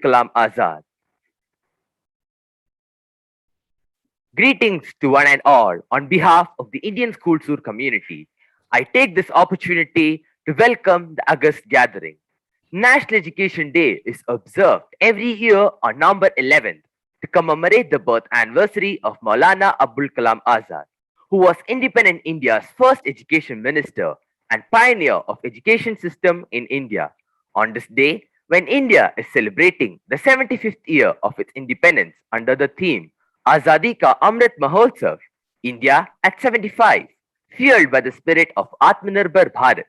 Kalam Azad. Greetings to one and all on behalf of the Indian School Tour community. I take this opportunity to welcome the August gathering. National Education Day is observed every year on November 11th to commemorate the birth anniversary of Maulana Abulkaram Azad, who was independent India's first education minister and pioneer of education system in India. On this day, when India is celebrating the 75th year of its independence under the theme Azadi Ka Amrit Mahotsav, India at 75, fueled by the spirit of Atmanirbhar Bharat,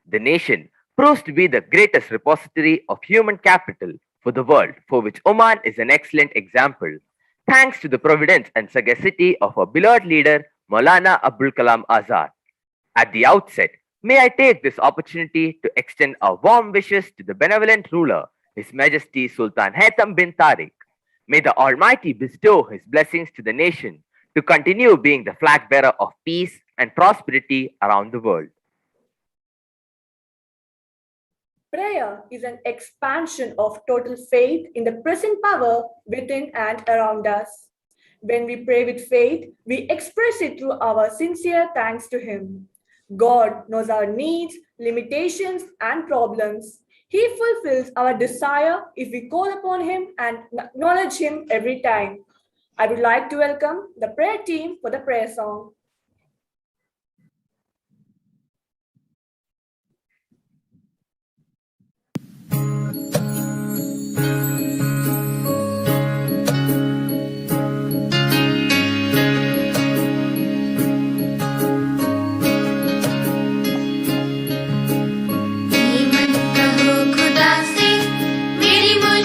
the nation proves to be the greatest repository of human capital for the world, for which Oman is an excellent example, thanks to the providence and sagacity of our beloved leader Maulana Abdul Kalam Azad. At the outset, may I take this opportunity to extend our warm wishes to the benevolent ruler, His Majesty Sultan Haitham bin Tariq. May the Almighty bestow His blessings to the nation to continue being the flag bearer of peace and prosperity around the world. Prayer is an expansion of total faith in the present power within and around us. When we pray with faith, we express it through our sincere thanks to Him. God knows our needs, limitations, and problems. He fulfills our desire if we call upon Him and acknowledge Him every time. I would like to welcome the prayer team for the prayer song.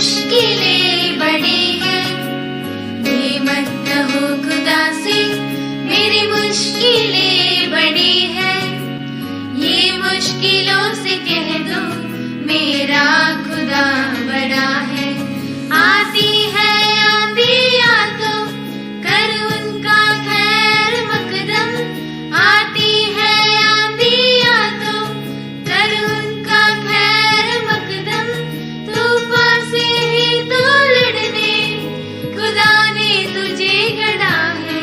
मुश्किलें बड़ी हैं, ये मत कहो खुदा से मेरी मुश्किलें बड़ी हैं, ये मुश्किलों से कह दो मेरा खुदा बड़ा है। आती है आंधियाँ तो कर उनका खैर मकदम, आती है आंधियाँ तो कर उनका खैर मकदम, तूफान से ही तो लड़ने खुदा ने तुझे गढ़ा है।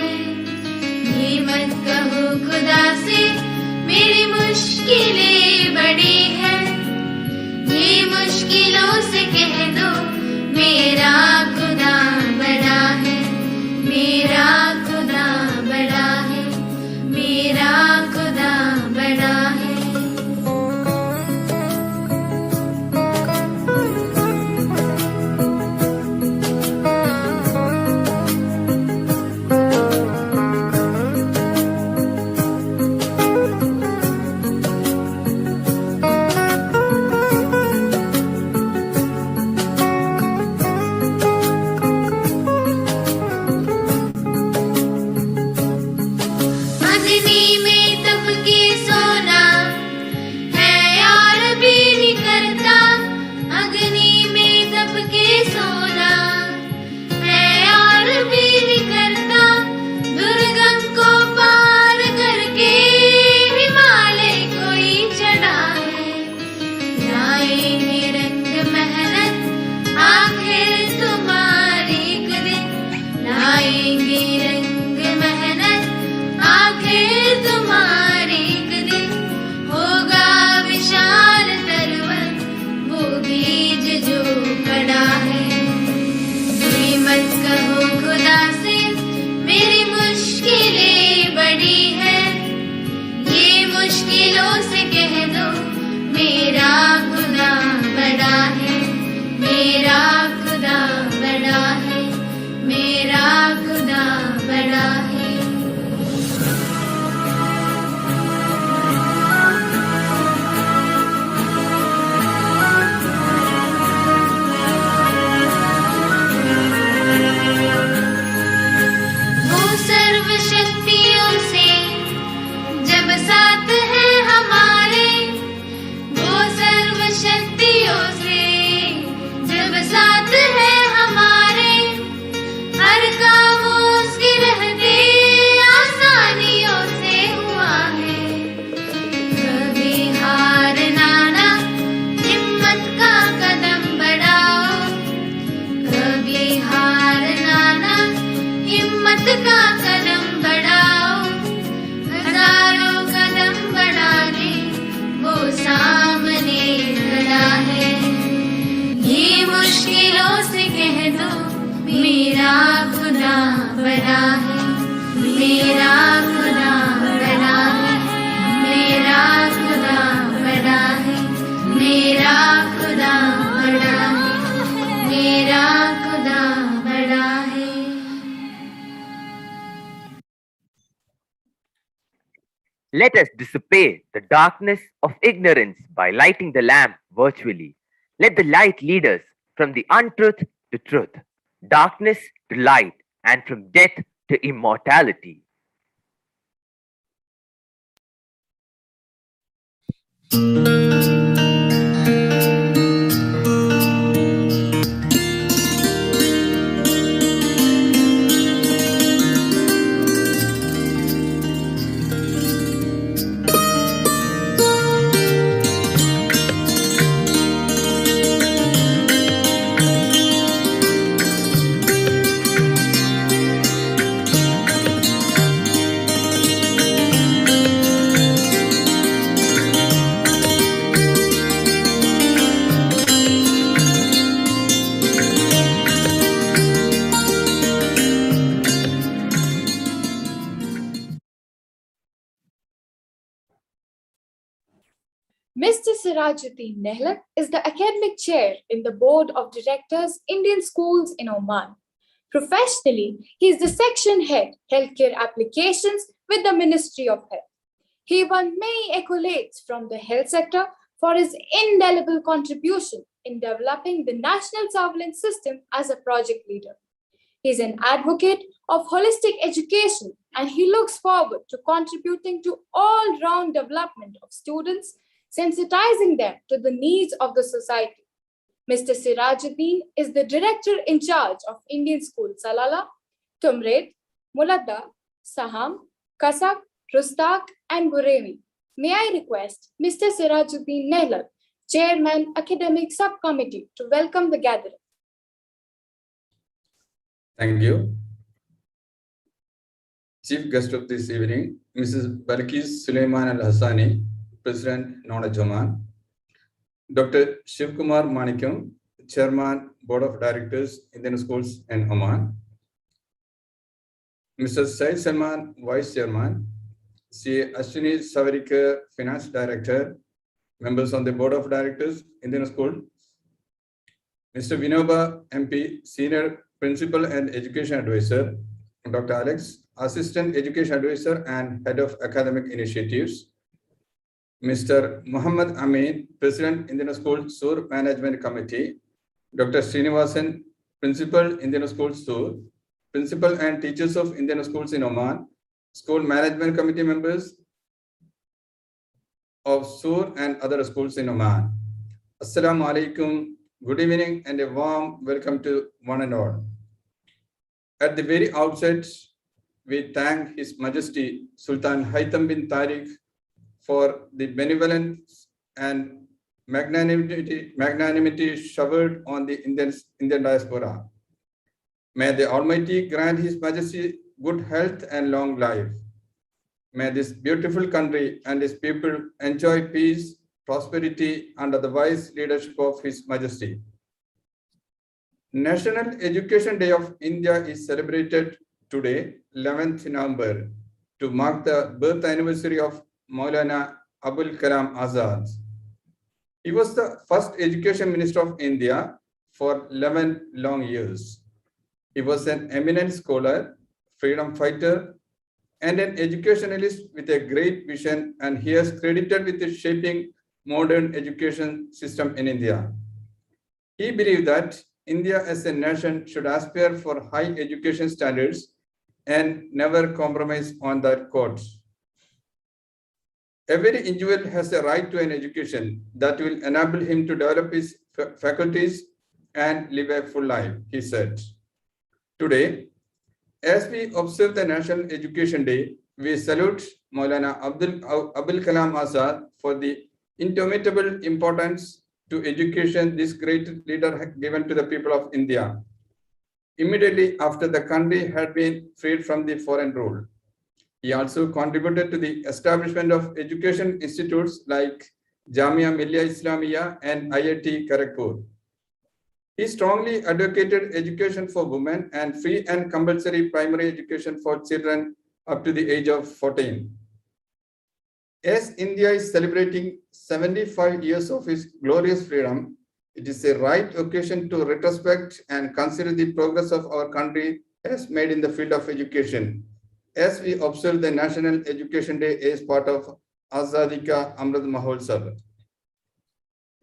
ये मत कहो खुदा से मेरी मुश्किलें बड़ी हैं, ये मुश्किलों से कह दो मेरा खुदा बड़ा है, मेरा खुदा बड़ा है, मेरा खुदा बड़ा है। साथ है हमारे हर बड़ा है, मेरा खुदा बड़ा है, मेरा खुदा बड़ा है, मेरा खुदा बड़ा है, मेरा खुदा बड़ा है. Let us dissipate the darkness of ignorance by lighting the lamp virtually. Let the light lead us from the untruth to truth, darkness to light, and from death to immortality. Mr. Sirajuddin Nehlat is the academic chair in the Board of Directors, Indian Schools in Oman. Professionally, he is the section head, Healthcare Applications with the Ministry of Health. He won many accolades from the health sector for his indelible contribution in developing the national surveillance system as a project leader. He is an advocate of holistic education and he looks forward to contributing to all-round development of students, sensitizing them to the needs of the society. Mr. Sirajuddin is the director in charge of Indian schools Salala, Tumred, Mulada, Saham, Kasab, Rustak, and Buremi. May I request Mr. Sirajuddin Nehlat, Chairman Academic Subcommittee, to welcome the gathering. Thank you. Chief guest of this evening, Mrs. Balkis Suleiman Al-Hassani, President, Knowledge Oman. Dr. Shivkumar Manikam, Chairman, Board of Directors, Indian Schools in Oman. Mr. Said Salman, Vice Chairman. C. Ashwini Savarikar, Finance Director, members on the Board of Directors, Indian School. Mr. Vinoba MP, Senior Principal and Education Advisor. Dr. Alex, Assistant Education Advisor and Head of Academic Initiatives. Mr. Muhammad Amin, President, Indian School Sur Management Committee. Dr. Srinivasan, Principal, Indian School Sur. Principal and teachers of Indian schools in Oman. School Management Committee members of Sur and other schools in Oman. Assalamu alaikum. Good evening and a warm welcome to one and all. At the very outset, we thank His Majesty Sultan Haitham bin Tariq for the benevolence and magnanimity showered on the Indian diaspora. May the Almighty grant His Majesty good health and long life. May this beautiful country and its people enjoy peace, prosperity under the wise leadership of His Majesty. National Education Day of India is celebrated today, 11th November, to mark the birth anniversary of Maulana Abulkaram Azad. He was the first Education Minister of India for 11 long years. He was an eminent scholar, freedom fighter, and an educationalist with a great vision, and he is credited with shaping modern education system in India. He believed that India as a nation should aspire for high education standards and never compromise on that cause. Every individual has a right to an education that will enable him to develop his faculties and live a full life, he said. Today, as we observe the National Education Day, we salute Maulana Abdul Kalam Azad for the indomitable importance to education this great leader had given to the people of India. Immediately after the country had been freed from the foreign rule. He also contributed to the establishment of education institutes like Jamia Millia Islamia and IIT Kharagpur. He strongly advocated education for women and free and compulsory primary education for children up to the age of 14. As India is celebrating 75 years of its glorious freedom, it is a right occasion to retrospect and consider the progress of our country has made in the field of education, as we observe the National Education Day as part of Azadika Amrit Mahotsav.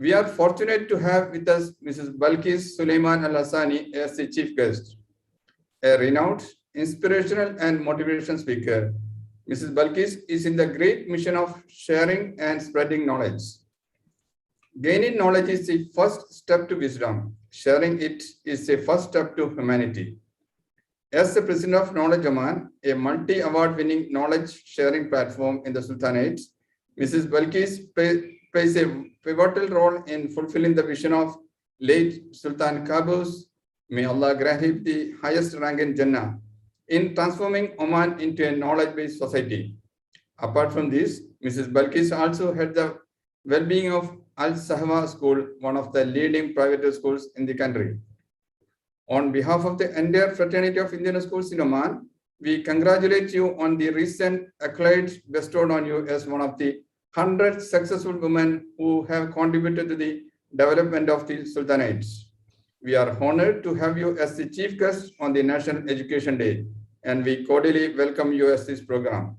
We are fortunate to have with us Mrs. Balkis Sulaiman Al-Hassani as the chief guest, a renowned, inspirational and motivation speaker. Mrs. Balkis is in the great mission of sharing and spreading knowledge. Gaining knowledge is the first step to wisdom. Sharing it is the first step to humanity. As the president of Knowledge Oman, a multi-award winning knowledge sharing platform in the Sultanate, Mrs. Balkis plays a pivotal role in fulfilling the vision of late Sultan Qaboos, may Allah grant him the highest rank in Jannah, in transforming Oman into a knowledge-based society. Apart from this, Mrs. Balkis also had the well-being of Al-Sahwa School, one of the leading private schools in the country. On behalf of the entire fraternity of Indian schools in Oman, we congratulate you on the recent accolades bestowed on you as one of the 100 successful women who have contributed to the development of the Sultanates. We are honored to have you as the chief guest on the National Education Day, and we cordially welcome you as this program.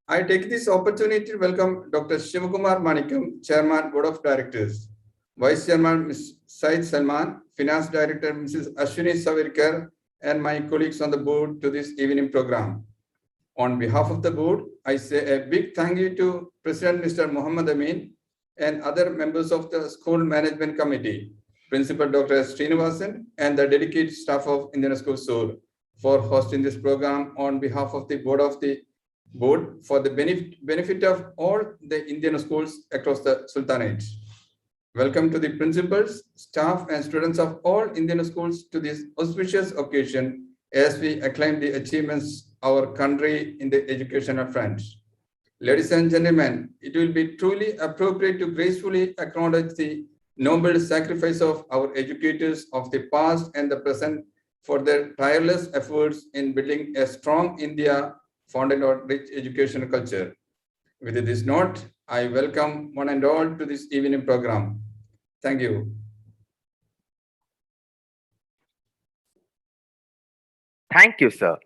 I take this opportunity to welcome Dr. Shivakumar Manickam, Chairman, Board of Directors, Vice Chairman, Ms. Said Salman, Finance Director, Mrs. Ashwini Savirkar, and my colleagues on the board to this evening program. On behalf of the board, I say a big thank you to President Mr. Muhammad Amin and other members of the School Management Committee, Principal Dr. S. Srinivasan, and the dedicated staff of Indian School Sur for hosting this program on behalf of the board for the benefit of all the Indian schools across the Sultanate. Welcome to the principals, staff, and students of all Indian schools to this auspicious occasion as we acclaim the achievements of our country in the educational front. Ladies and gentlemen, it will be truly appropriate to gracefully acknowledge the noble sacrifice of our educators of the past and the present for their tireless efforts in building a strong India founded on rich educational culture. With this note, I welcome one and all to this evening program. Thank you. Thank you, sir.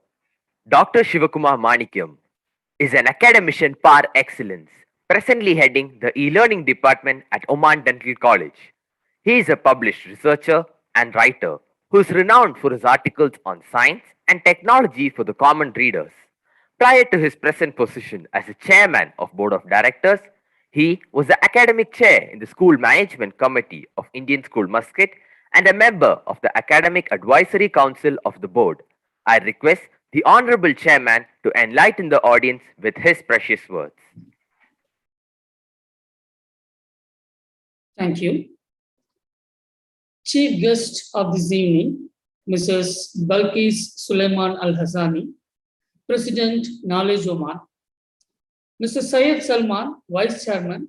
Dr. Shivakumar Manikyam is an academician par excellence, presently heading the e-learning department at Oman Dental College. He is a published researcher and writer who is renowned for his articles on science and technology for the common readers. Prior to his present position as a chairman of Board of Directors, he was the academic chair in the School Management Committee of Indian School Muscat and a member of the Academic Advisory Council of the board. I request the Honorable Chairman to enlighten the audience with his precious words. Thank you. Chief guest of this evening, Mrs. Balkis Sulaiman Al-Hassani, President, Knowledge Oman, Mr. Syed Salman, Vice Chairman,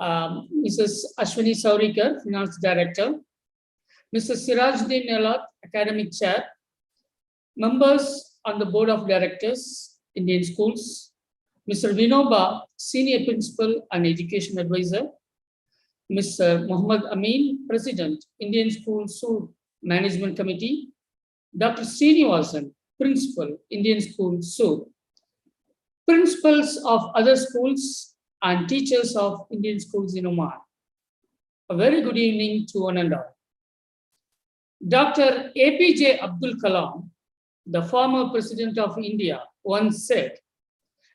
Mrs. Ashwini Saurikar, Finance Director, Mr. Sirajuddin Elat, Academic Chair, members on the Board of Directors, Indian Schools, Mr. Vinoba, Senior Principal and Education Advisor, Mr. Muhammad Amin, President, Indian School Sur Management Committee, Dr. Srinivasan, Principal, Indian School Sur, principals of other schools and teachers of Indian schools in Oman. A very good evening to one and all. Dr. APJ Abdul Kalam, the former President of India, once said,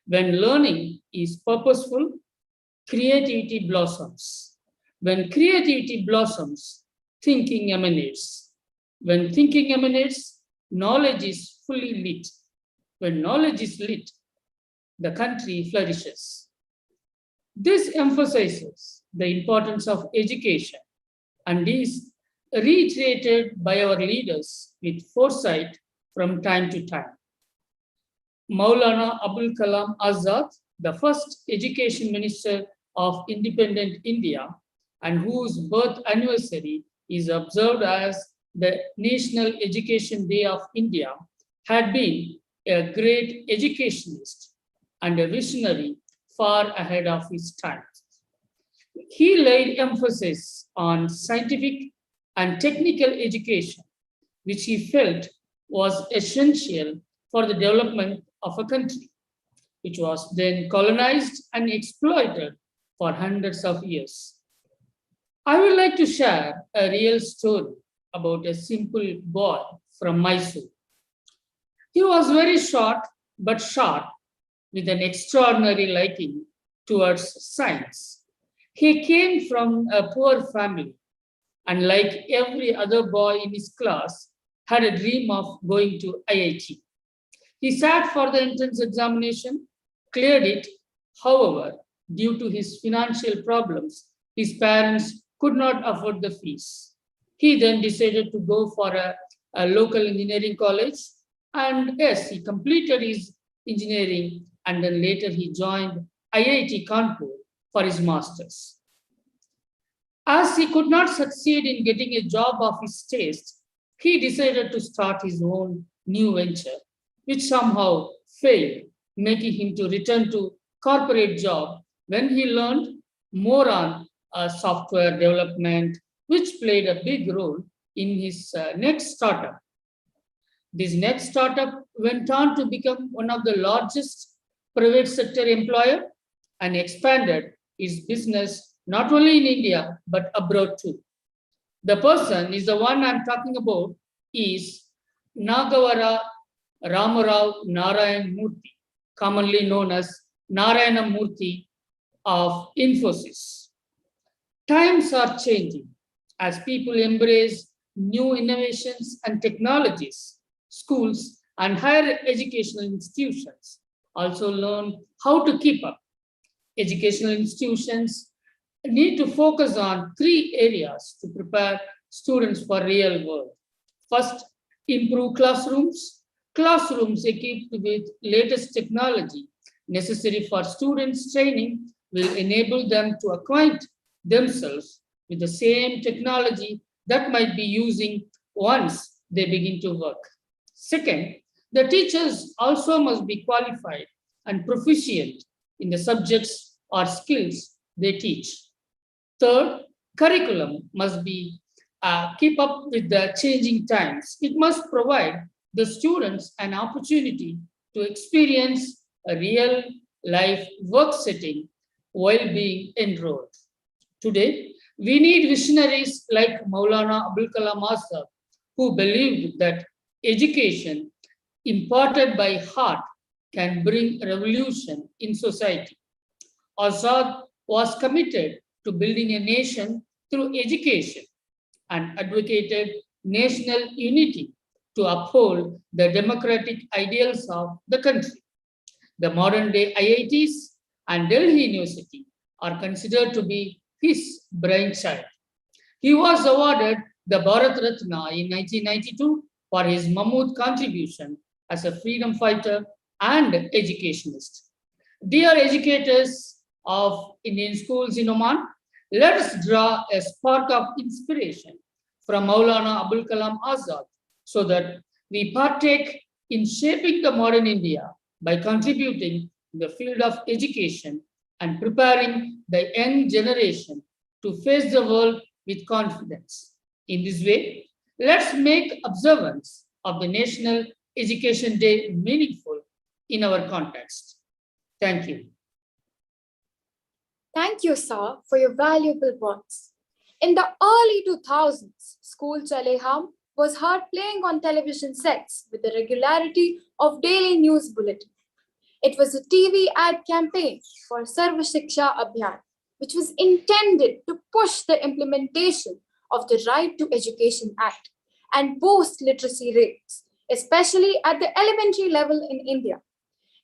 "When learning is purposeful, creativity blossoms. When creativity blossoms, thinking emanates. When thinking emanates, knowledge is fully lit. When knowledge is lit, the country flourishes." This emphasizes the importance of education and is reiterated by our leaders with foresight from time to time. Maulana Abulkaram Azad, the first education minister of independent India and whose birth anniversary is observed as the National Education Day of India, had been a great educationist and a visionary far ahead of his time. He laid emphasis on scientific and technical education, which he felt was essential for the development of a country, which was then colonized and exploited for hundreds of years. I would like to share a real story about a simple boy from Mysore. He was very short but sharp, with an extraordinary liking towards science. He came from a poor family, and like every other boy in his class, had a dream of going to IIT. He sat for the entrance examination, cleared it. However, due to his financial problems, his parents could not afford the fees. He then decided to go for a local engineering college. And yes, he completed his engineering, and then later he joined IIT Kanpur for his master's. As he could not succeed in getting a job of his taste, he decided to start his own new venture, which somehow failed, making him to return to corporate job when he learned more on software development, which played a big role in his next startup. This next startup went on to become one of the largest private sector employer and expanded its business not only in India but abroad too. The person is the one I'm talking about is Nagavara Ramarao Narayan Murthy, commonly known as Narayana Murthy of Infosys. Times are changing as people embrace new innovations and technologies. Schools and higher educational institutions also learn how to keep up. Educational institutions need to focus on three areas to prepare students for real world. First, improve classrooms. Classrooms equipped with latest technology necessary for students' training will enable them to acquaint themselves with the same technology that might be using once they begin to work. Second, the teachers also must be qualified and proficient in the subjects or skills they teach. Third, curriculum must be keep up with the changing times. It must provide the students an opportunity to experience a real life work setting while being enrolled. Today, we need visionaries like Maulana Abulkaram Azad, who believed that education imparted by heart can bring revolution in society. Azad was committed to building a nation through education and advocated national unity to uphold the democratic ideals of the country. The modern day IITs and Delhi University are considered to be his brainchild. He was awarded the Bharat Ratna in 1992 for his mammoth contribution as a freedom fighter and educationist. Dear educators of Indian schools in Oman, let us draw a spark of inspiration from Maulana Abul Kalam Azad so that we partake in shaping the modern India by contributing to the field of education and preparing the young generation to face the world with confidence. In this way, let's make observance of the National Education Day meaningful in our context. Thank you. Thank you, sir, for your valuable words. In the early 2000s, School Chale Hum was heard playing on television sets with the regularity of daily news bulletin. It was a TV ad campaign for Sarva Shiksha Abhiyan, which was intended to push the implementation of the Right to Education Act and boost literacy rates, especially at the elementary level in India.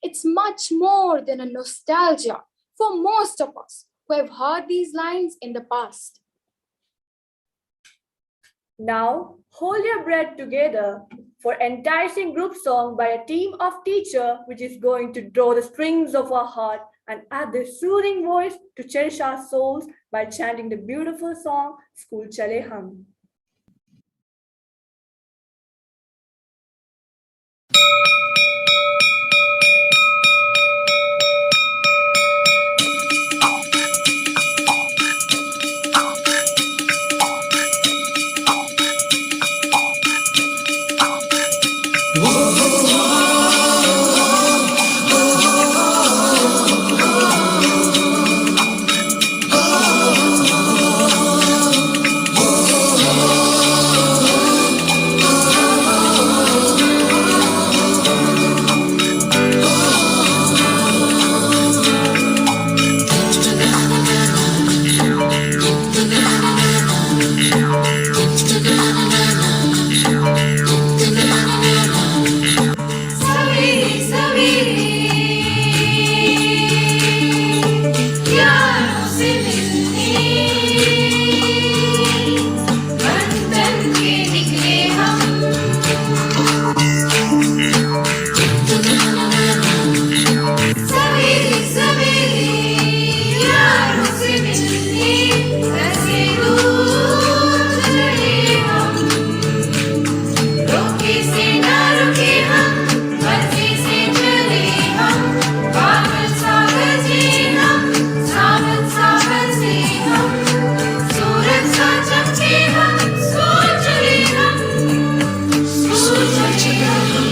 It's much more than a nostalgia for most of us who have heard these lines in the past. Now, hold your breath together for enticing group song by a team of teachers which is going to draw the strings of our heart and add their soothing voice to cherish our souls by chanting the beautiful song School Chale Hum. सवेरे सवेरे यारों से मिलने बन बन के निकले हम सवेरे सवेरे यारों से मिलने कैसे दूर चले हम रोके से ना रुके हम मर्जी से चले हम पागल सागर से हम सावन सागर से हम सूरज सा चमके हम स्कूल चले हम स्कूल चले हम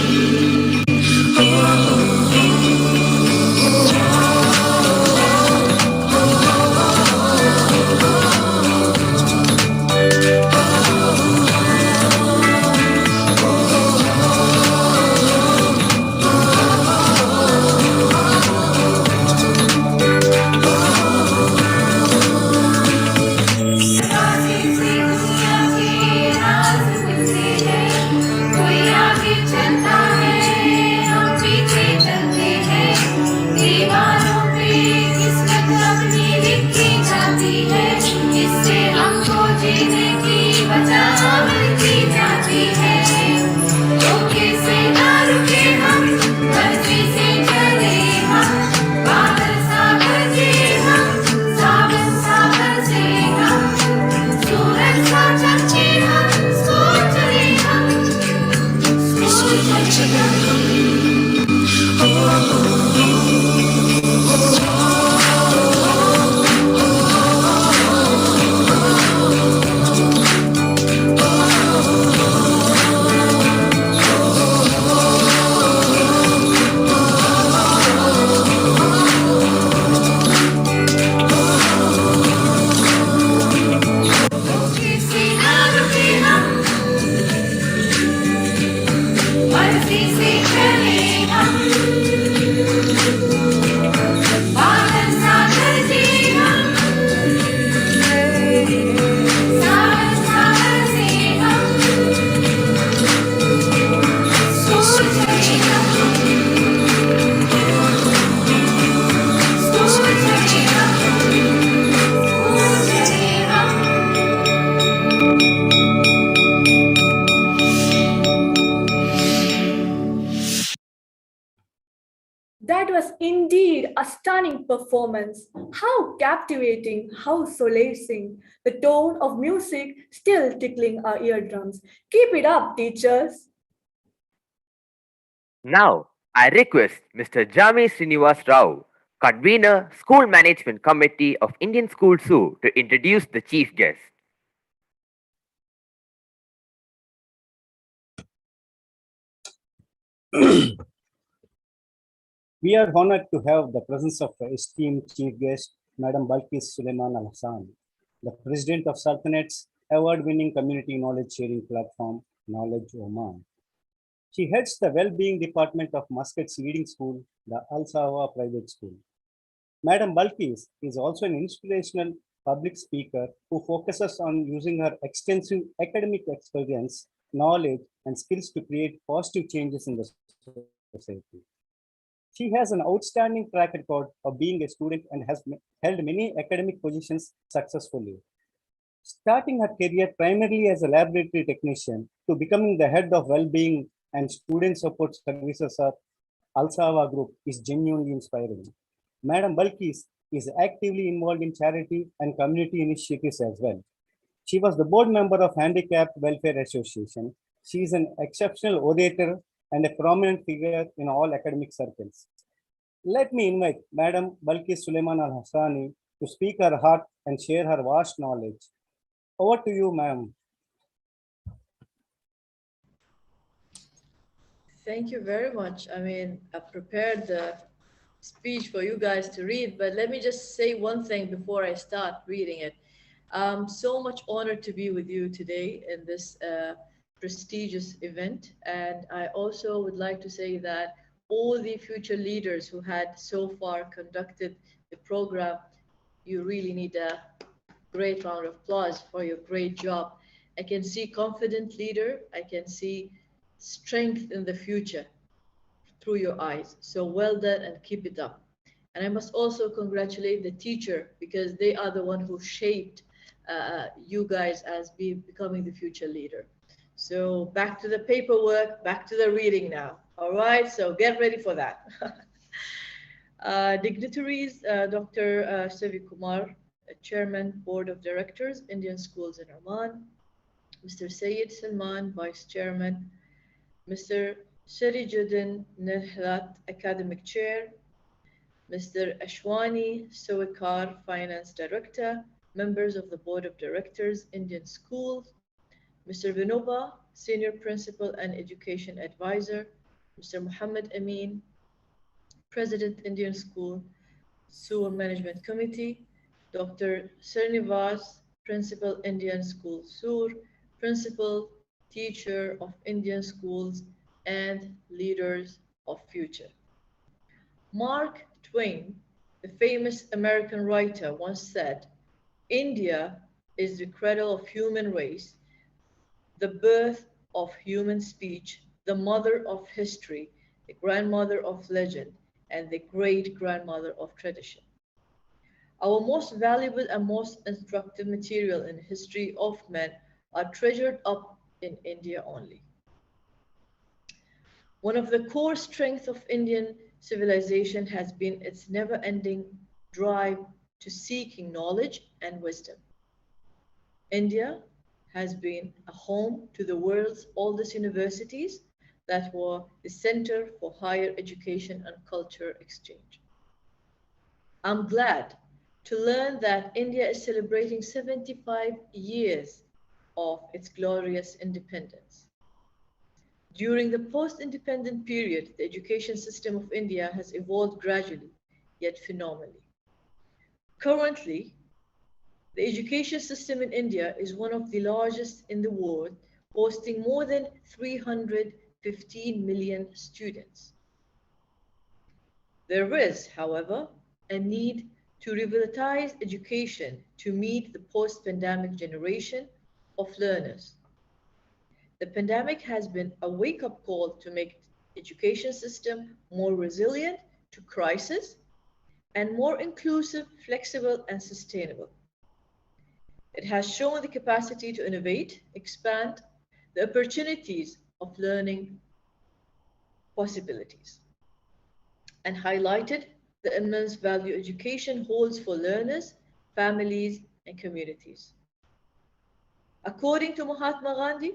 रास्ते से दुनिया के राज मिलते हैं कोई आगे चलता है हम पीछे चलते हैं दीवारों पे किस्मत अपनी लिखी जाती है इससे हमको जीने की वजह मिलती जाती है रोके से ना रुके हम मर्जी से चले हम बादल सागर से हम सावन सागर से हम सूरज सा चमके हम स्कूल चले हम स्कूल चले हम रोके से ना रुके हम मर्जी से चले हम बादल सागर से हम सावन सागर से हम स्कूल चले हम स्कूल चले हम स्कूल चले हम That was indeed a stunning performance. How captivating, how solacing. The tone of music still tickling our eardrums. Keep it up, teachers. Now, I request Mr. Jami Srinivas Rao, convener, School Management Committee of Indian School Zoo, to introduce the chief guest. We are honored to have the presence of esteemed chief guest, Madam Balkis Suleiman Al Hassan, the president of Sultanate's award-winning community knowledge sharing platform, Knowledge Oman. She heads the well-being department of Muscat's leading school, the Al Sawa Private School. Madam Balkis is also an inspirational public speaker who focuses on using her extensive academic experience, knowledge, and skills to create positive changes in the society. She has an outstanding track record of being a student and has held many academic positions successfully. Starting her career primarily as a laboratory technician to becoming the head of well-being and student support services of Al Sawa Group is genuinely inspiring. Madam Balkis is actively involved in charity and community initiatives as well. She was the board member of Handicap Welfare Association. She is an exceptional orator and a prominent figure in all academic circles. Let me invite Madam Balkis Suleiman Al Hassani to speak her heart and share her vast knowledge. Over to you, ma'am. Thank you very much. I mean, I prepared the speech for you guys to read, but let me just say one thing before I start reading it. I'm so much honored to be with you today in this prestigious event. And I also would like to say that all the future leaders who had so far conducted the program, you really need a great round of applause for your great job. I can see confident leader. I can see strength in the future through your eyes. So well done and keep it up. And I must also congratulate the teacher because they are the one who shaped you guys as becoming the future leader. So back to the paperwork, back to the reading now. All right, so get ready for that. Dignitaries, Dr. Sevi Kumar, Chairman, Board of Directors, Indian Schools in Oman, Mr. Sayed Salman, Vice Chairman, Mr. Sharijuddin Nehlat, Academic Chair, Mr. Ashwani Sowikar, Finance Director, members of the Board of Directors, Indian Schools, Mr. Vinoba, Senior Principal and Education Advisor, Mr. Muhammad Amin, President, Indian School Sewer Management Committee, Dr. Srinivas, Principal, Indian School Sur, Principal, Teacher of Indian Schools, and leaders of future. Mark Twain, the famous American writer, once said, India is the cradle of human race, the birth of human speech, the mother of history, the grandmother of legend, and the great grandmother of tradition. Our most valuable and most instructive material in history of men are treasured up in India only. One of the core strengths of Indian civilization has been its never-ending drive to seeking knowledge and wisdom. India has been a home to the world's oldest universities that were the center for higher education and culture exchange. I'm glad to learn that India is celebrating 75 years of its glorious independence. During the post-independent period, the education system of India has evolved gradually, yet phenomenally. Currently, the education system in India is one of the largest in the world, hosting more than 315 million students. There is, however, a need to revitalize education to meet the post-pandemic generation of learners. The pandemic has been a wake-up call to make the education system more resilient to crisis and more inclusive, flexible, and sustainable. It has shown the capacity to innovate, expand the opportunities of learning possibilities, and highlighted the immense value education holds for learners, families, and communities. According to Mahatma Gandhi,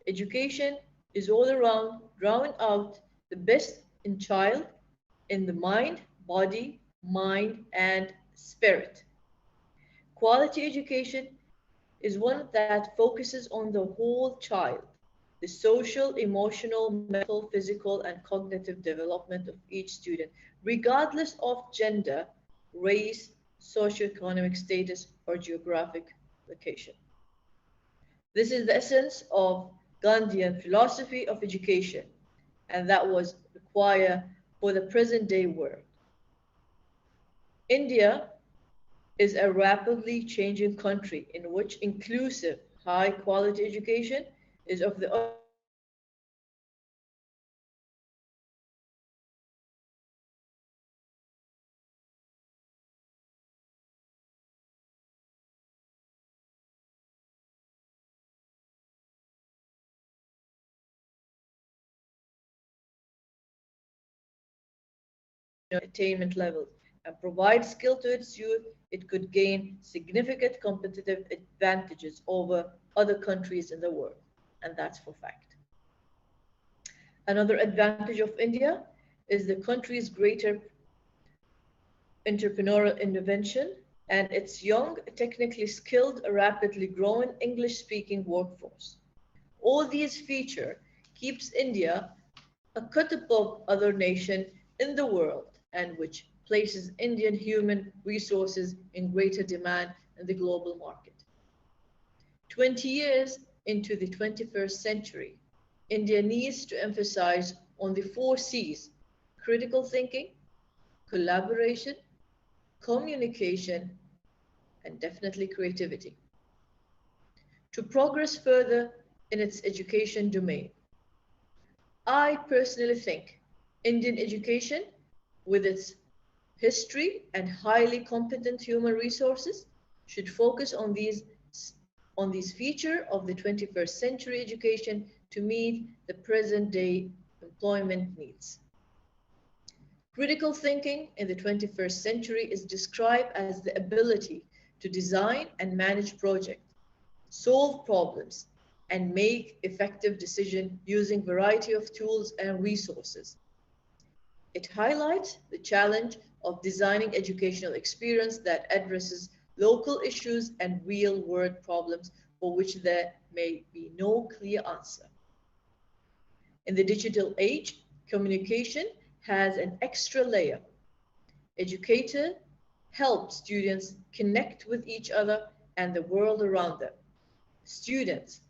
education is all around drawing out the best in child in the mind, body, mind, and spirit. Quality education is one that focuses on the whole child, the social, emotional, mental, physical, and cognitive development of each student, regardless of gender, race, socioeconomic status, or geographic location. This is the essence of Gandhian philosophy of education, and that was required for the present day world. India is a rapidly changing country in which inclusive, high quality education is of the utmost importance. Attainment levels. and provide skill to its youth, it could gain significant competitive advantages over other countries in the world. And that's for fact. Another advantage of India is the country's greater entrepreneurial invention and its young, technically skilled, rapidly growing English-speaking workforce. All these features keeps India a cut above other nations in the world and which places Indian human resources in greater demand in the global market. 20 years into the 21st century, India needs to emphasize on the 4 C's: critical thinking, collaboration, communication, and definitely creativity, to progress further in its education domain. I personally think Indian education, with its history and highly competent human resources, should focus on these features of the 21st century education to meet the present day employment needs. Critical thinking in the 21st century is described as the ability to design and manage projects, solve problems, and make effective decisions using a variety of tools and resources. It highlights the challenge of designing educational experience that addresses local issues and real-world problems for which there may be no clear answer. In the digital age, communication has an extra layer. Educator help students connect with each other and the world around them. Students,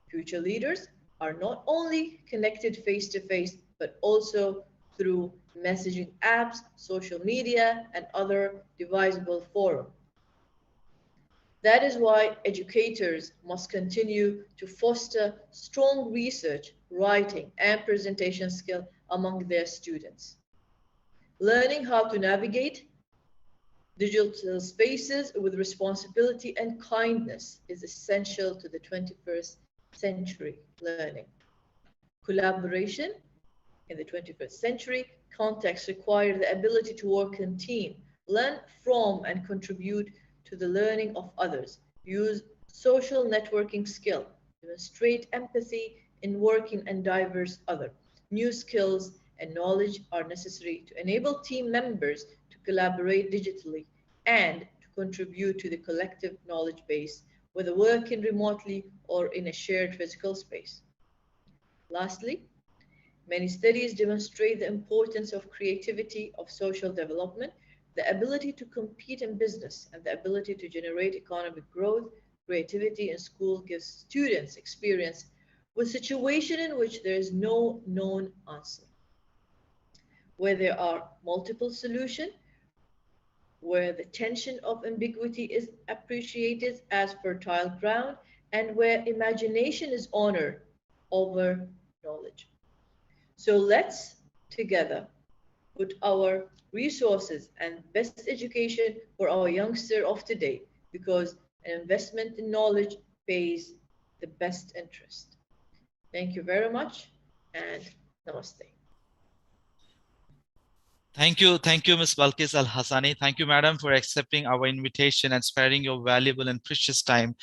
future leaders, are not only connected face-to-face, but also through messaging apps, social media, and other devisable forums. That is why educators must continue to foster strong research, writing, and presentation skill among their students. Learning how to navigate digital spaces with responsibility and kindness is essential to the 21st century learning. Collaboration in the 21st century context requires the ability to work in team, learn from and contribute to the learning of others, use social networking skill, demonstrate empathy in working and diverse other. New skills and knowledge are necessary to enable team members to collaborate digitally and to contribute to the collective knowledge base, whether working remotely or in a shared physical space. Lastly, many studies demonstrate the importance of creativity of social development, the ability to compete in business, and the ability to generate economic growth. Creativity in school gives students experience with situations in which there is no known answer, where there are multiple solutions, where the tension of ambiguity is appreciated as fertile ground, and where imagination is honored over knowledge. So let's together put our resources and best education for our youngster of today, because an investment in knowledge pays the best interest. Thank you very much and namaste. Thank you, Ms. Balkis Al Hassani. Thank you, madam, for accepting our invitation and sparing your valuable and precious time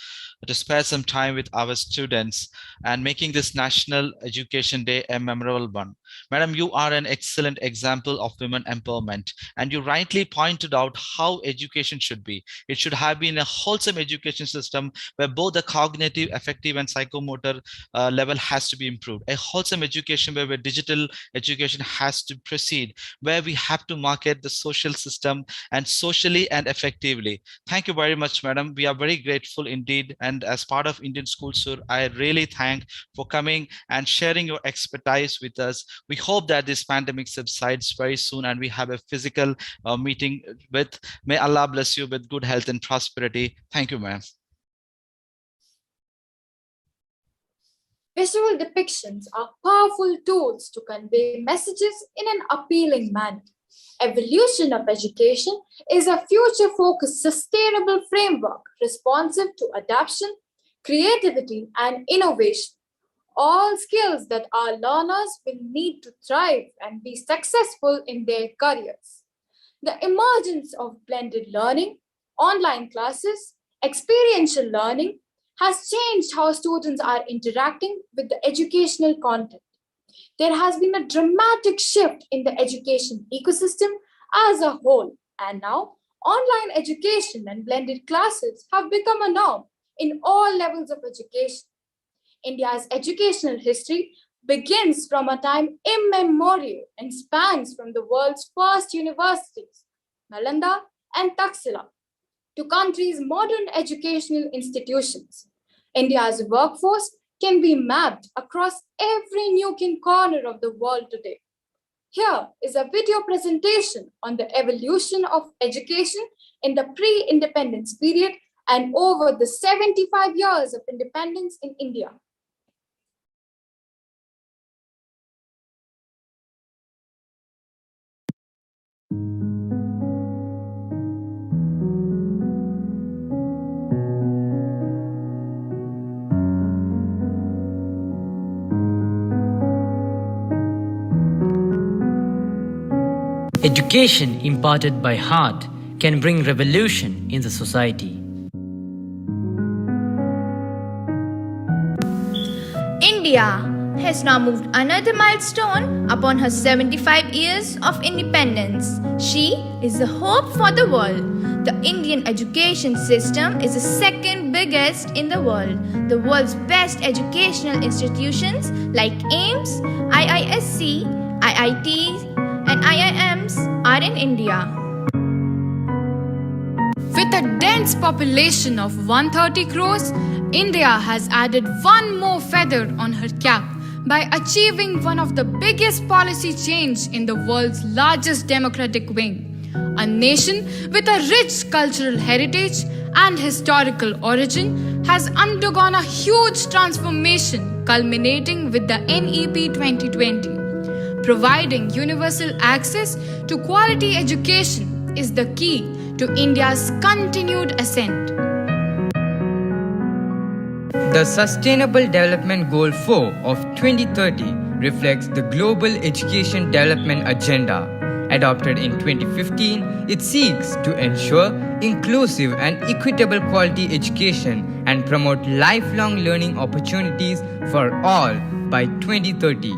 to spare some time with our students and making this National Education Day a memorable one. Madam, you are an excellent example of women empowerment, and you rightly pointed out how education should be. It should have been a wholesome education system where both the cognitive, affective, and psychomotor level has to be improved. A wholesome education where digital education has to proceed, where we have to market the social system and socially and effectively. Thank you very much, madam. We are very grateful indeed. And as part of Indian School Sur, I really thank for coming and sharing your expertise with us. We hope that this pandemic subsides very soon and we have a physical meeting with. May Allah bless you with good health and prosperity. Thank you, ma'am. Visual depictions are powerful tools to convey messages in an appealing manner. Evolution of education is a future-focused, sustainable framework responsive to adaptation, creativity, and innovation, all skills that our learners will need to thrive and be successful in their careers. The emergence of blended learning, online classes, experiential learning has changed how students are interacting with the educational content. There has been a dramatic shift in the education ecosystem as a whole, and now online education and blended classes have become a norm in all levels of education. India's educational history begins from a time immemorial and spans from the world's first universities, Nalanda and Taxila, to country's modern educational institutions. India's workforce can be mapped across every nook and corner of the world today. Here is a video presentation on the evolution of education in the pre-independence period and over the 75 years of independence in India. Education imparted by heart can bring revolution in the society. India has now moved another milestone upon her 75 years of independence. She is the hope for the world. The Indian education system is the second biggest in the world. The world's best educational institutions like AIIMS, IISc, IITs, and IIMs are in India. With a dense population of 130 crores, India has added one more feather on her cap by achieving one of the biggest policy change in the world's largest democratic wing. A nation with a rich cultural heritage and historical origin has undergone a huge transformation culminating with the NEP 2020. Providing universal access to quality education is the key to India's continued ascent. The Sustainable Development Goal 4 of 2030 reflects the Global Education Development Agenda. Adopted in 2015, it seeks to ensure inclusive and equitable quality education and promote lifelong learning opportunities for all by 2030.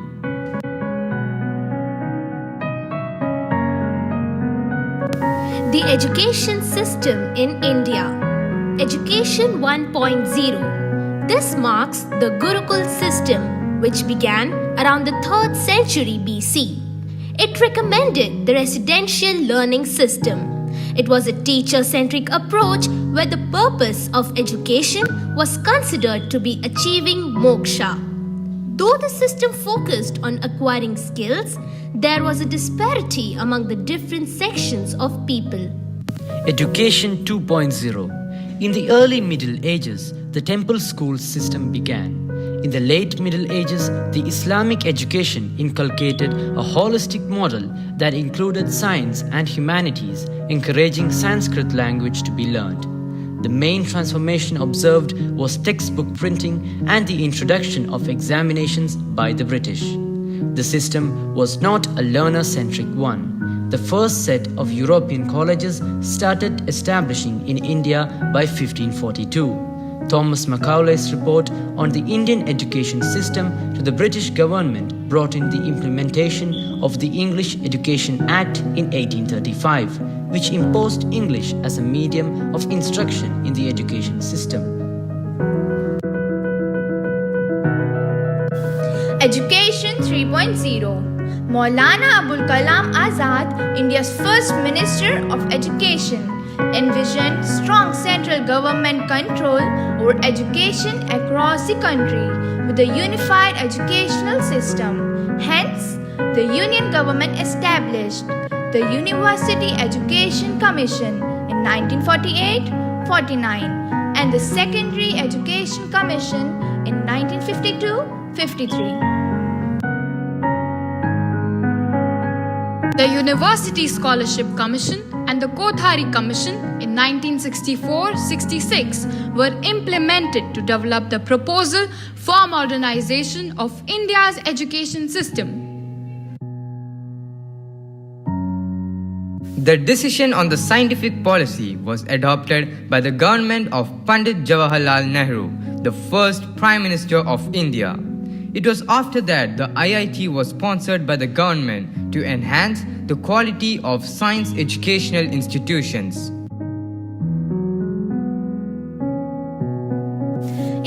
The education system in India. Education 1.0. This marks the Gurukul system, which began around the 3rd century BC. It recommended the residential learning system. It was a teacher-centric approach where the purpose of education was considered to be achieving moksha. Though the system focused on acquiring skills, there was a disparity among the different sections of people. Education 2.0. In the early Middle Ages, the temple school system began. In the late Middle Ages, the Islamic education inculcated a holistic model that included science and humanities, encouraging Sanskrit language to be learned. The main transformation observed was textbook printing and the introduction of examinations by the British. The system was not a learner-centric one. The first set of European colleges started establishing in India by 1542. Thomas Macaulay's report on the Indian education system to the British government brought in the implementation of the English Education Act in 1835, which imposed English as a medium of instruction in the education system. Education 3.0. Maulana Abulkaram Azad, India's first Minister of Education, envisioned strong central government control over education across the country with a unified educational system. Hence, the Union government established the University Education Commission in 1948-49 and the Secondary Education Commission in 1952-53. The University Scholarship Commission and the Kothari Commission in 1964-66 were implemented to develop the proposal for modernization of India's education system. The decision on the scientific policy was adopted by the government of Pandit Jawaharlal Nehru, the first Prime Minister of India. It was after that the IIT was sponsored by the government to enhance the quality of science educational institutions.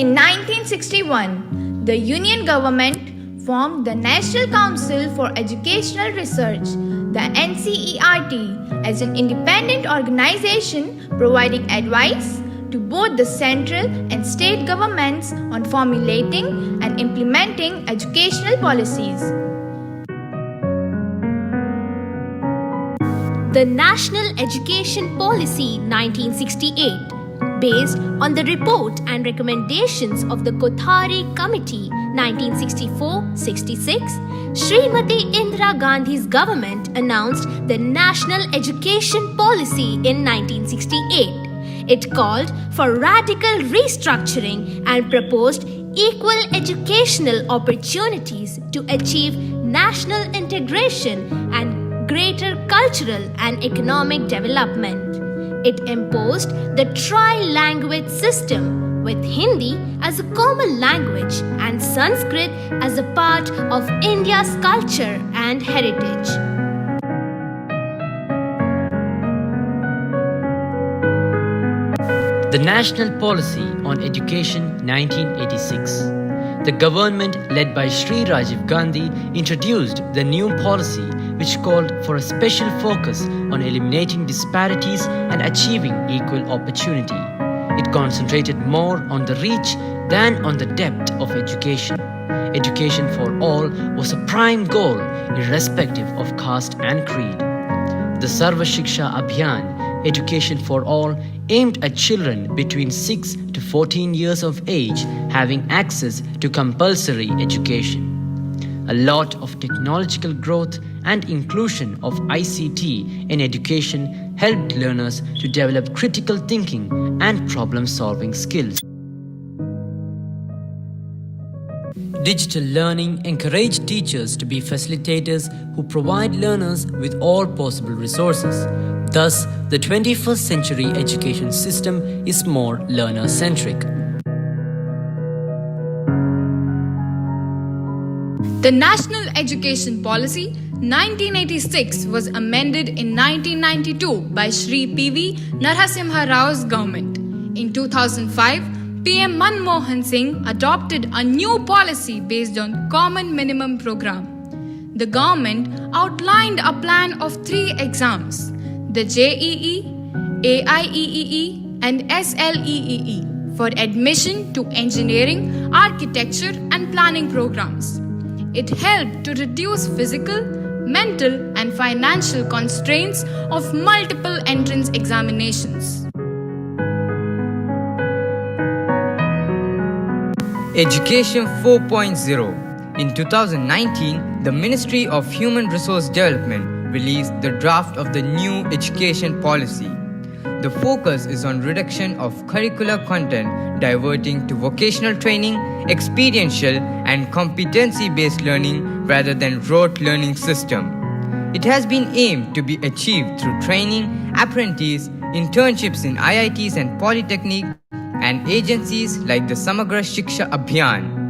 In 1961, the Union government formed the National Council for Educational Research, the NCERT, as an independent organization providing advice to both the central and state governments on formulating and implementing educational policies. The National Education Policy 1968, based on the report and recommendations of the Kothari Committee 1964-66, Srimati Indira Gandhi's government announced the National Education Policy in 1968. It called for radical restructuring and proposed equal educational opportunities to achieve national integration and greater cultural and economic development. It imposed the tri-language system with Hindi as a common language and Sanskrit as a part of India's culture and heritage. The National Policy on Education 1986. The government led by Sri Rajiv Gandhi introduced the new policy which called for a special focus on eliminating disparities and achieving equal opportunity. It concentrated more on the reach than on the depth of education. Education for all was a prime goal irrespective of caste and creed. The Sarva Shiksha Abhiyan, Education for All, aimed at children between 6 to 14 years of age having access to compulsory education. A lot of technological growth and inclusion of ICT in education helped learners to develop critical thinking and problem-solving skills. Digital learning encouraged teachers to be facilitators who provide learners with all possible resources. Thus, the 21st century education system is more learner-centric. The National Education Policy 1986 was amended in 1992 by Shri P.V. Narasimha Rao's government. In 2005, PM Manmohan Singh adopted a new policy based on Common Minimum Program. The government outlined a plan of 3 exams: the JEE, AIEEE, and SLEEE for admission to engineering, architecture, and planning programs. It helped to reduce physical, mental, and financial constraints of multiple entrance examinations. Education 4.0. In 2019, the Ministry of Human Resource Development released the draft of the new education policy. The focus is on reduction of curricular content, diverting to vocational training, experiential and competency-based learning rather than rote learning system. It has been aimed to be achieved through training, apprentice, internships in IITs and polytechnic, and agencies like the Samagra Shiksha Abhiyan.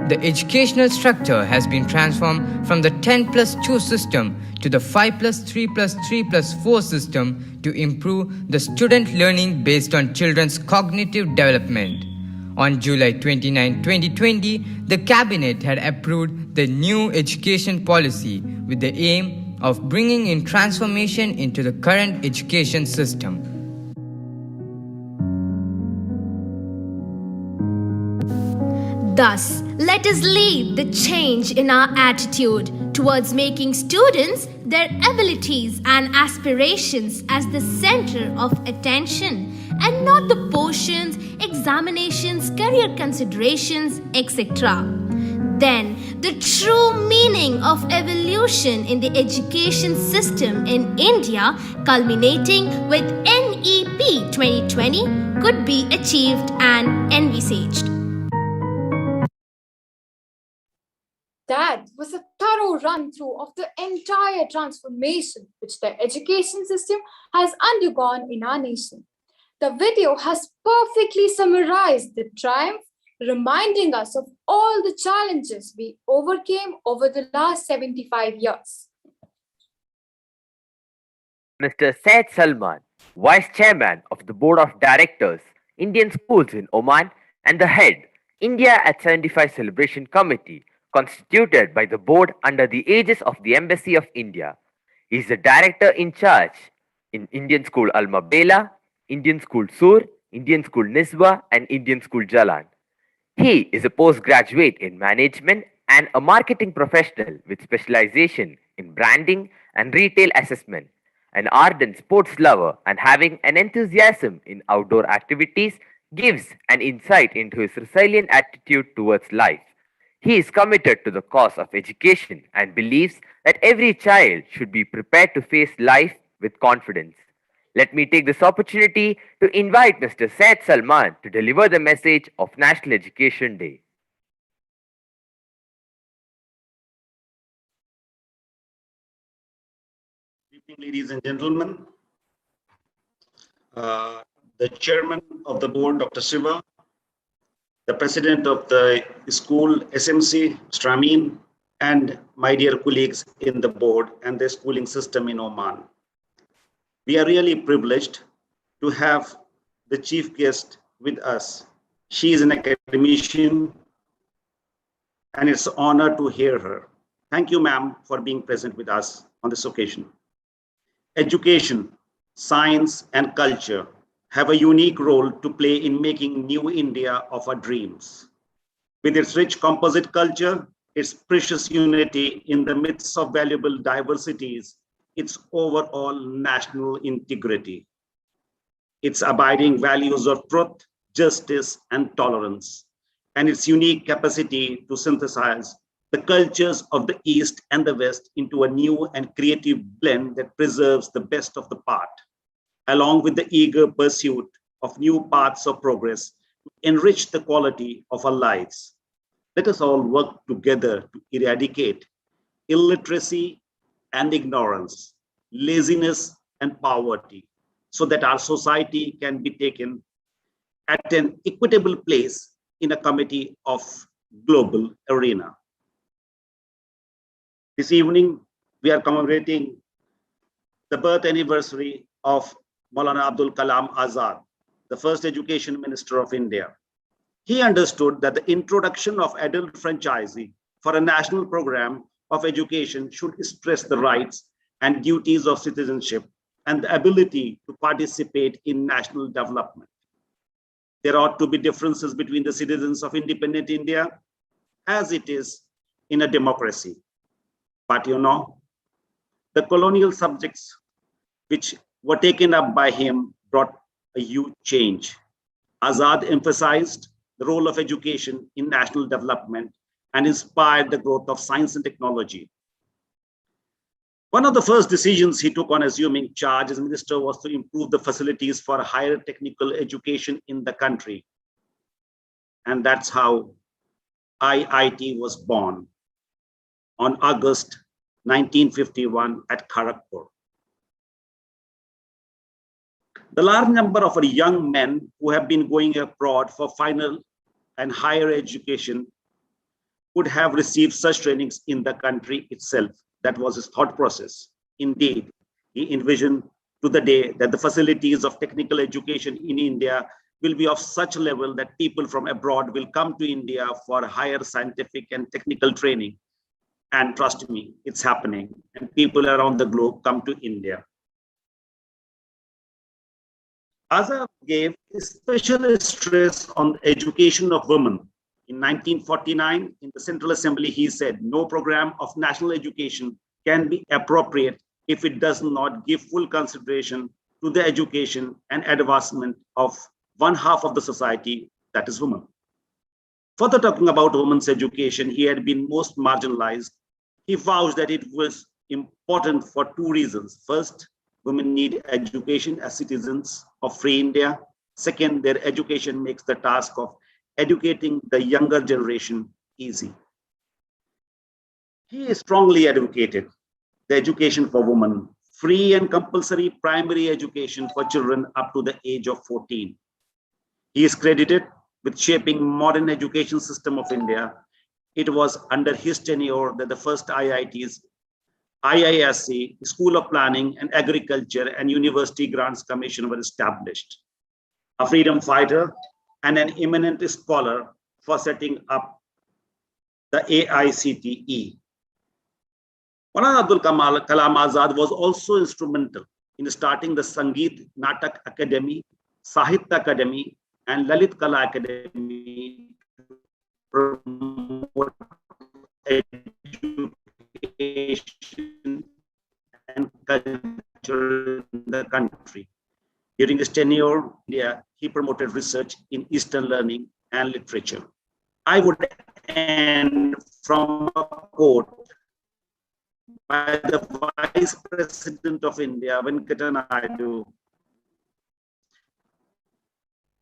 The educational structure has been transformed from the 10+2 system to the 5+3+3+4 system to improve the student learning based on children's cognitive development. On July 29, 2020, the Cabinet had approved the new education policy with the aim of bringing in transformation into the current education system. Thus, let us lead the change in our attitude towards making students, their abilities and aspirations as the center of attention and not the portions, examinations, career considerations, etc. Then, the true meaning of evolution in the education system in India, culminating with NEP 2020, could be achieved and envisaged. That was a thorough run through of the entire transformation which the education system has undergone in our nation. The video has perfectly summarized the triumph, reminding us of all the challenges we overcame over the last 75 years. Mr. Said Salman, Vice Chairman of the Board of Directors, Indian Schools in Oman, and the head, India at 75 Celebration Committee, constituted by the board under the aegis of the Embassy of India. He is the director in charge in Indian School Al Mabela, Indian School Sur, Indian School Niswa, and Indian School Jalan. He is a postgraduate in management and a marketing professional with specialization in branding and retail assessment. An ardent sports lover and having an enthusiasm in outdoor activities gives an insight into his resilient attitude towards life. He is committed to the cause of education and believes that every child should be prepared to face life with confidence. Let me take this opportunity to invite Mr. Said Salman to deliver the message of National Education Day. Good evening, ladies and gentlemen. The chairman of the board, Dr. Siva, the president of the school SMC, Mr. Amin, and my dear colleagues in the board and the schooling system in Oman. We are really privileged to have the chief guest with us. She is an academician, and it's an honor to hear her. Thank you, ma'am, for being present with us on this occasion. Education, science, and culture have a unique role to play in making new India of our dreams. With its rich composite culture, its precious unity in the midst of valuable diversities, its overall national integrity, its abiding values of truth, justice, and tolerance, and its unique capacity to synthesize the cultures of the East and the West into a new and creative blend that preserves the best of the part, along with the eager pursuit of new paths of progress to enrich the quality of our lives. Let us all work together to eradicate illiteracy and ignorance, laziness and poverty, so that our society can be taken at an equitable place in a committee of global arena. This evening, we are commemorating the birth anniversary of Maulana Abdul Kalam Azad, the first education minister of India. He understood that the introduction of adult franchisee for a national program of education should stress the rights and duties of citizenship and the ability to participate in national development. There ought to be differences between the citizens of independent India as it is in a democracy. But you know, the colonial subjects which were taken up by him brought a huge change. Azad emphasized the role of education in national development and inspired the growth of science and technology. One of the first decisions he took on assuming charge as minister was to improve the facilities for higher technical education in the country. And that's how IIT was born on August 1951 at Kharagpur. The large number of young men who have been going abroad for final and higher education would have received such trainings in the country itself. That was his thought process. Indeed, he envisioned to the day that the facilities of technical education in India will be of such level that people from abroad will come to India for higher scientific and technical training. And trust me, it's happening. And people around the globe come to India. Azad gave special stress on the education of women. In 1949, in the Central Assembly, he said, no program of national education can be appropriate if it does not give full consideration to the education and advancement of one half of the society, that is women. Further talking about women's education, he had been most marginalized. He vowed that it was important for two reasons. First, women need education as citizens of free India. Second, their education makes the task of educating the younger generation easy. He strongly advocated the education for women, free and compulsory primary education for children up to the age of 14. He is credited with shaping modern education system of India. It was under his tenure that the first IITs, IISc, School of Planning and Agriculture and University Grants Commission were established. A freedom fighter and an eminent scholar for setting up the AICTE. Maulana Abdul Kalam Azad was also instrumental in starting the Sangeet Natak Academy, Sahitya Academy, and Lalit Kala Academy to promote education and culture in the country. During his tenure in India, he promoted research in Eastern learning and literature. I would end from a quote by the Vice President of India, Venkata Naidu,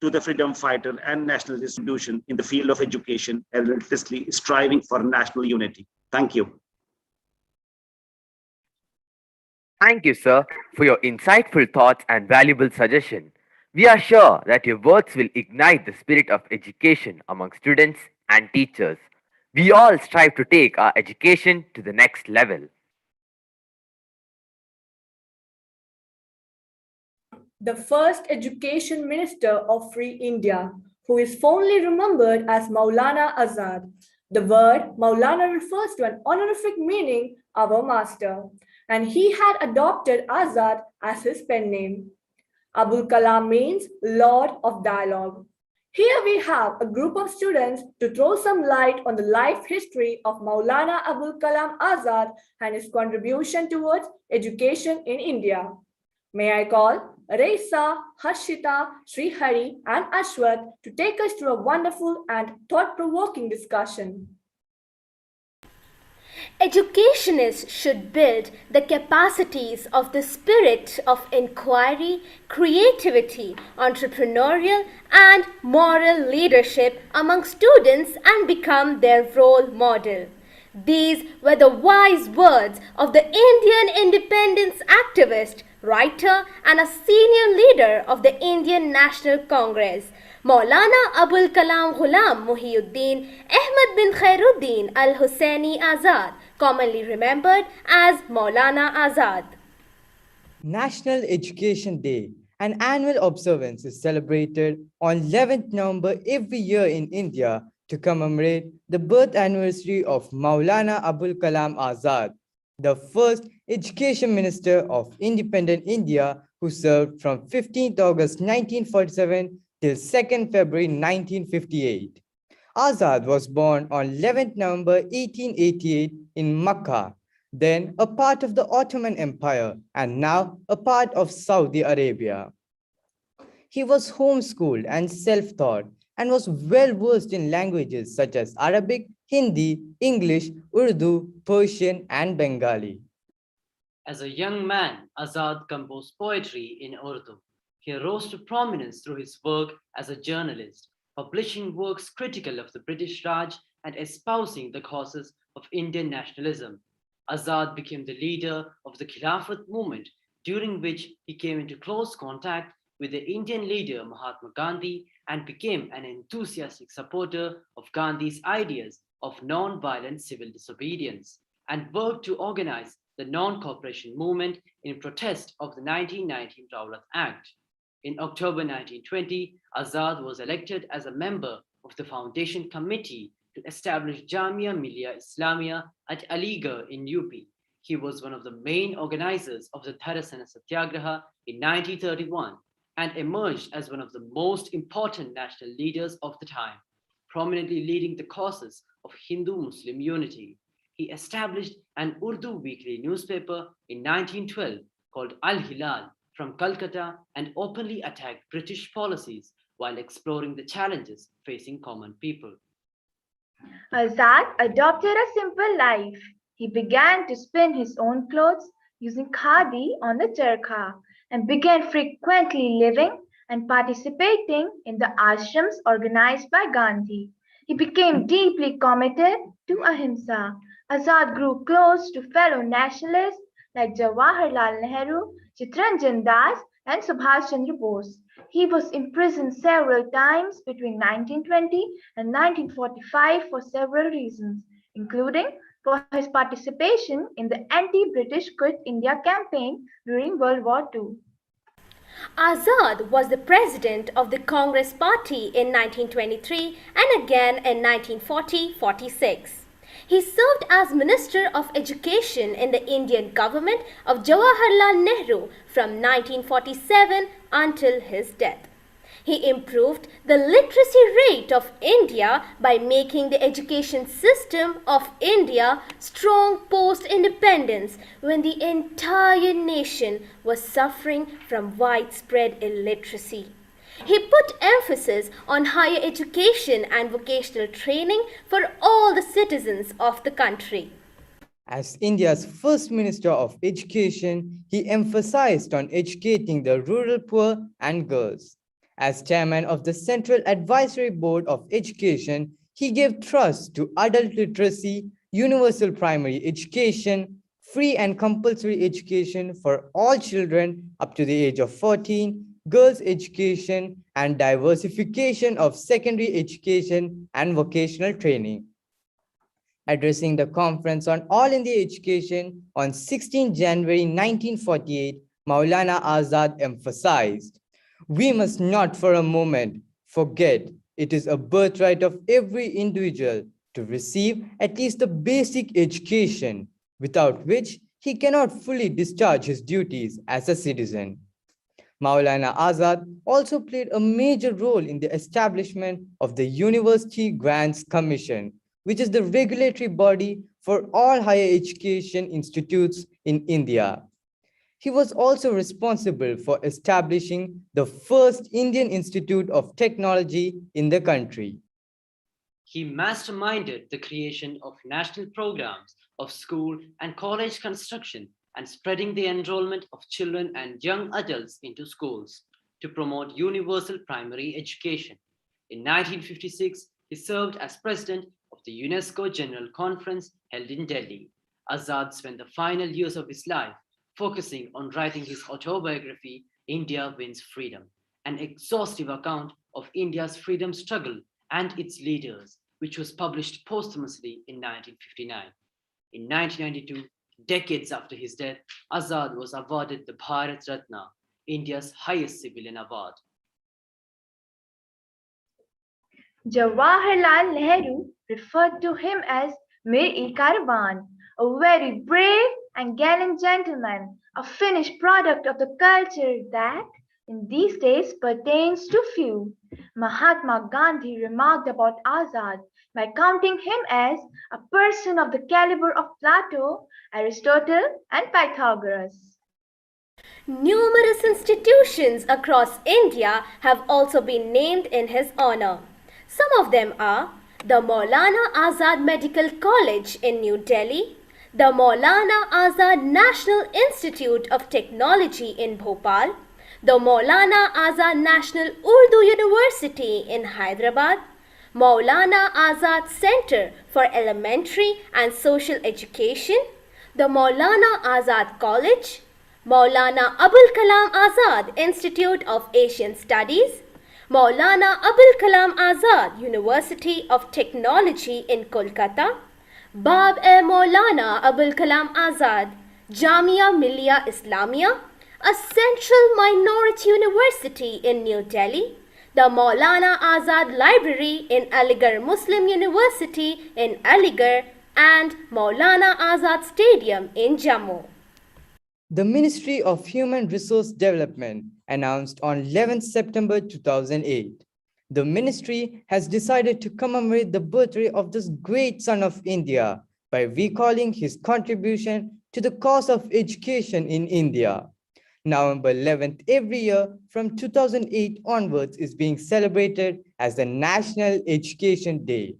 to the freedom fighter and national institution in the field of education, and relentlessly striving for national unity. Thank you. Thank you, sir, for your insightful thoughts and valuable suggestion. We are sure that your words will ignite the spirit of education among students and teachers. We all strive to take our education to the next level. The first education minister of Free India, who is fondly remembered as Maulana Azad. The word Maulana refers to an honorific meaning, our master, and he had adopted Azad as his pen name. Abulkaram means Lord of Dialogue. Here we have a group of students to throw some light on the life history of Maulana Abulkaram Azad and his contribution towards education in India. May I call Reisa, Harshita, Srihari, and Ashwath to take us through a wonderful and thought-provoking discussion. Educationists should build the capacities of the spirit of inquiry, creativity, entrepreneurial, and moral leadership among students and become their role model. These were the wise words of the Indian independence activist, writer, and a senior leader of the Indian National Congress, Maulana Abulkaram Ghulam Muhyiddin Ahmad bin Khairuddin Al Hussaini Azad, commonly remembered as Maulana Azad. National Education Day, an annual observance, is celebrated on 11th November every year in India to commemorate the birth anniversary of Maulana Abul Kalam Azad, the first education minister of independent India who served from 15th August 1947 till 2nd February 1958. Azad was born on 11th November 1888 in Makkah, then a part of the Ottoman Empire and now a part of Saudi Arabia. He was homeschooled and self-taught and was well-versed in languages such as Arabic, Hindi, English, Urdu, Persian, and Bengali. As a young man, Azad composed poetry in Urdu. He rose to prominence through his work as a journalist, publishing works critical of the British Raj and espousing the causes of Indian nationalism. Azad became the leader of the Khilafat movement, during which he came into close contact with the Indian leader Mahatma Gandhi and became an enthusiastic supporter of Gandhi's ideas of non-violent civil disobedience and worked to organize the non-cooperation movement in protest of the 1919 Rowlatt Act. In October 1920, Azad was elected as a member of the Foundation Committee to establish Jamia Millia Islamia at Aligarh in UP. He was one of the main organizers of the Dharasana Satyagraha in 1931 and emerged as one of the most important national leaders of the time, prominently leading the causes of Hindu-Muslim unity. He established an Urdu weekly newspaper in 1912 called Al-Hilal from Calcutta and openly attacked British policies while exploring the challenges facing common people. Azad adopted a simple life. He began to spin his own clothes using khadi on the charkha and began frequently living and participating in the ashrams organized by Gandhi. He became deeply committed to ahimsa, Azad grew close to fellow nationalists like Jawaharlal Nehru, Chitranjan Das, and Subhash Chandra Bose. He was imprisoned several times between 1920 and 1945 for several reasons, including for his participation in the anti-British Quit India campaign during World War II. Azad was the president of the Congress Party in 1923 and again in 1940-46. He served as Minister of Education in the Indian government of Jawaharlal Nehru from 1947 until his death. He improved the literacy rate of India by making the education system of India strong post-independence when the entire nation was suffering from widespread illiteracy. He put emphasis on higher education and vocational training for all the citizens of the country. As India's first Minister of Education, he emphasized on educating the rural poor and girls. As chairman of the Central Advisory Board of Education, he gave thrust to adult literacy, universal primary education, free and compulsory education for all children up to the age of 14, girls' education, and diversification of secondary education and vocational training. Addressing the Conference on All India Education on 16 January 1948, Maulana Azad emphasized, "We must not for a moment forget it is a birthright of every individual to receive at least the basic education, without which he cannot fully discharge his duties as a citizen." Maulana Azad also played a major role in the establishment of the University Grants Commission, which is the regulatory body for all higher education institutes in India. He was also responsible for establishing the first Indian Institute of Technology in the country. He masterminded the creation of national programs of school and college construction and spreading the enrollment of children and young adults into schools to promote universal primary education. In 1956, he served as president of the UNESCO General Conference held in Delhi. Azad spent the final years of his life focusing on writing his autobiography, India Wins Freedom, an exhaustive account of India's freedom struggle and its leaders, which was published posthumously in 1959. In 1992, decades after his death, Azad was awarded the Bharat Ratna, India's highest civilian award. Jawaharlal Nehru referred to him as Mir-e-Karban, a very brave and gallant gentleman, a finished product of the culture that, in these days, pertains to few. Mahatma Gandhi remarked about Azad by counting him as a person of the caliber of Plato, Aristotle, and Pythagoras. Numerous institutions across India have also been named in his honor. Some of them are the Maulana Azad Medical College in New Delhi, the Maulana Azad National Institute of Technology in Bhopal, the Maulana Azad National Urdu University in Hyderabad, Maulana Azad Center for Elementary and Social Education, the Maulana Azad College, Maulana Abulkaram Azad Institute of Asian Studies, Maulana Abulkaram Azad University of Technology in Kolkata, Bab-e-Maulana Abulkaram Azad Jamia Millia Islamia, a central minority university in New Delhi, the Maulana Azad Library in Aligarh Muslim University in Aligarh, and Maulana Azad Stadium in Jammu. The Ministry of Human Resource Development announced on 11 September 2008. The ministry has decided to commemorate the birthday of this great son of India by recalling his contribution to the cause of education in India. November 11th every year from 2008 onwards is being celebrated as the National Education Day.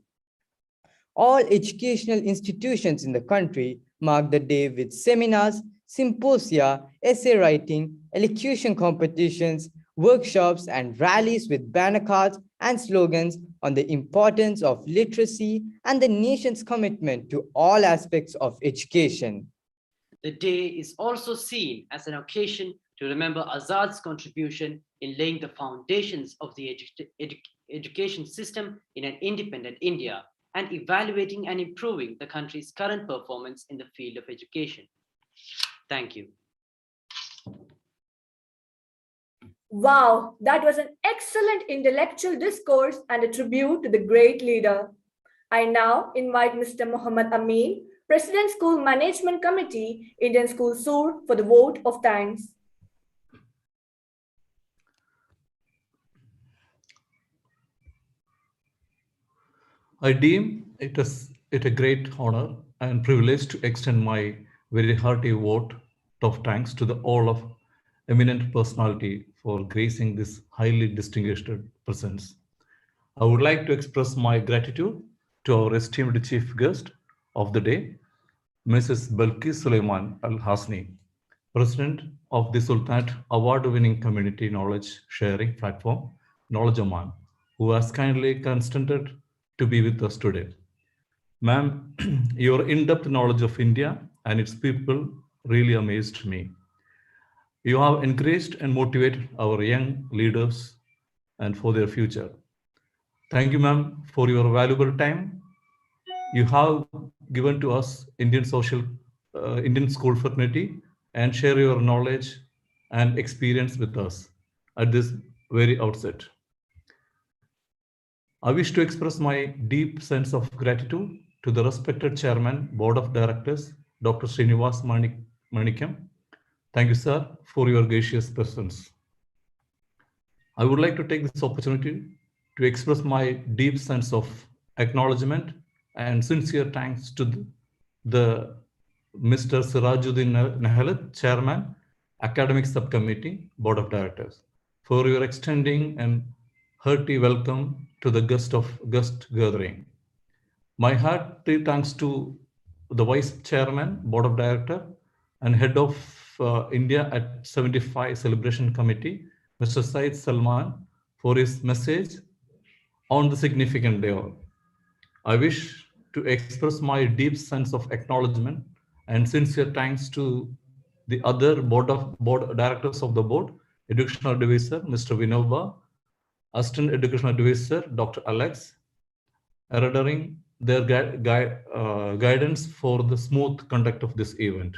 All educational institutions in the country mark the day with seminars, symposia, essay writing, elocution competitions, workshops and rallies with banner cards and slogans on the importance of literacy and the nation's commitment to all aspects of education. The day is also seen as an occasion to remember Azad's contribution in laying the foundations of the education system in an independent India and evaluating and improving the country's current performance in the field of education. Thank you. Wow, that was an excellent intellectual discourse and a tribute to the great leader. I now invite Mr. Muhammad Amin, President School Management Committee, Indian School Sur, for the vote of thanks. I deem it a great honor and privilege to extend my very hearty vote of thanks to the all of eminent personality for gracing this highly distinguished presence. I would like to express my gratitude to our esteemed chief guest of the day, Mrs. Balkis Suleiman Al-Hasni, President of the Sultanate Award-winning Community Knowledge Sharing Platform, Knowledge Oman, who has kindly consented to be with us today. Ma'am, your in-depth knowledge of India and its people really amazed me. You have encouraged and motivated our young leaders and for their future. Thank you, ma'am, for your valuable time you have given to us Indian school fraternity and share your knowledge and experience with us at this very outset. I wish to express my deep sense of gratitude to the respected Chairman, Board of Directors, Dr. Srinivas Manikam. Thank you, sir, for your gracious presence. I would like to take this opportunity to express my deep sense of acknowledgement and sincere thanks to the Mr. Sirajuddin Nehalat, Chairman, Academic Subcommittee, Board of Directors, for your extending and hearty welcome to the guest gathering. My hearty thanks to the Vice Chairman, Board of Director, and Head of India at 75 Celebration Committee, Mr. Said Salman, for his message on the significant day. I wish to express my deep sense of acknowledgement and sincere thanks to the other board directors of the board, Educational Advisor, Mr. Vinoba, Assistant Educational Advisor, Dr. Alex, rendering their guidance for the smooth conduct of this event.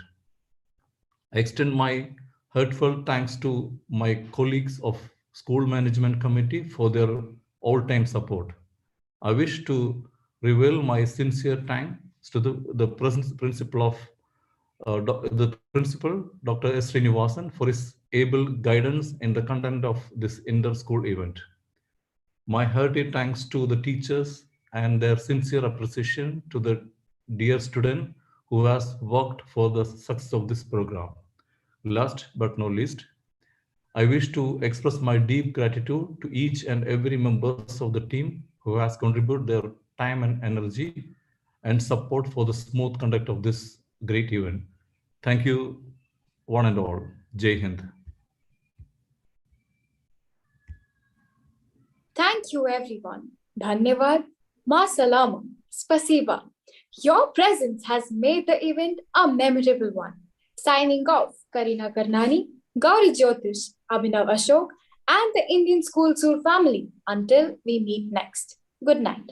I extend my heartfelt thanks to my colleagues of School Management Committee for their all-time support. I wish to reveal my sincere thanks to the principal, Dr. S. Srinivasan, for his able guidance in the content of this inter-school event. My hearty thanks to the teachers and their sincere appreciation to the dear student who has worked for the success of this program. Last but not least, I wish to express my deep gratitude to each and every members of the team who has contributed their time and energy and support for the smooth conduct of this great event. Thank you, one and all. Jai Hind. Thank you, everyone. Dhanyavad. Ma salama. Spasiba. Your presence has made the event a memorable one. Signing off, Karina Karnani, Gauri Jyotish, Abhinav Ashok, and the Indian School Sur family until we meet next. Good night.